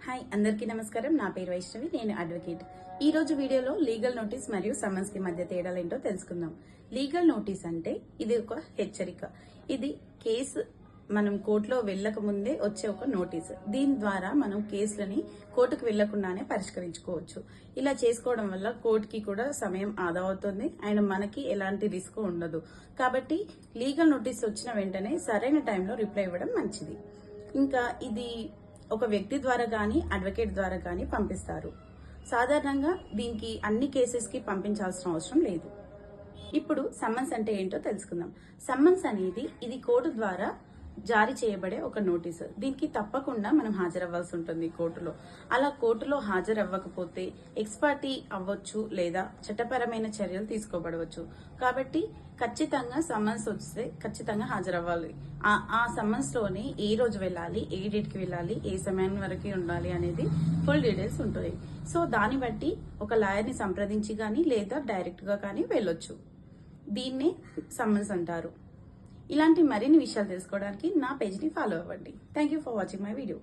Hi అందరికీ నమస్కారం. నా పేరు వైష్ణవి, నేను అడ్వకేట్. ఈ రోజు వీడియోలో లీగల్ నోటీస్ మరియు సమ్మన్స్ కి మధ్య తేడాలు ఏంటో తెలుసుకుందాం. లీగల్ నోటీస్ అంటే ఇది ఒక హెచ్చరిక. ఇది కేసు మనం కోర్టులో వెళ్ళక ముందే వచ్చే ఒక నోటీస్. దీని ద్వారా మనం కేసులని కోర్టుకు వెళ్లకుండానే పరిష్కరించుకోవచ్చు. ఇలా చేసుకోవడం వల్ల కోర్టుకి కూడా సమయం ఆదా అవుతుంది అండ్ మనకి ఎలాంటి రిస్క్ ఉండదు. కాబట్టి లీగల్ నోటీస్ వచ్చిన వెంటనే సరైన టైంలో రిప్లై ఇవ్వడం మంచిది. ఇంకా ఇది ఒక వ్యక్తి ద్వారా గానీ అడ్వకేట్ ద్వారా గానీ పంపిస్తారు. సాధారణంగా దీనికి అన్ని కేసెస్ కి పంపించాల్సిన అవసరం లేదు. ఇప్పుడు సమ్మన్స్ అంటే ఏంటో తెలుసుకుందాం. సమ్మన్స్ అనేది ఇది కోర్టు ద్వారా జారీ చేయబడే ఒక నోటీసు. దీనికి తప్పకుండా మనం హాజరవ్వాల్సి ఉంటుంది కోర్టులో. అలా కోర్టులో హాజరవ్వకపోతే ఎక్స్పర్టీ అవ్వచ్చు లేదా చట్టపరమైన చర్యలు తీసుకోబడవచ్చు. కాబట్టి ఖచ్చితంగా సమ్మన్స్ వస్తే ఖచ్చితంగా హాజరవ్వాలి. ఆ సమ్మన్స్ లోనే ఏ రోజు వెళ్ళాలి, ఏ డేట్ కి వెళ్ళాలి, ఏ సమయం వరకు ఉండాలి అనేది ఫుల్ డీటెయిల్స్ ఉంటాయి. సో దాన్ని బట్టి ఒక లాయర్ ని సంప్రదించి గానీ లేదా డైరెక్ట్ గా కానీ వెళ్ళొచ్చు. దీన్నే సమ్మన్స్ అంటారు. ఇలాంటి మరిన్ని విషయాలు తెలుసుకోవడానికి నా పేజ్ ని ఫాలో అవ్వండి. Thank you for watching my video.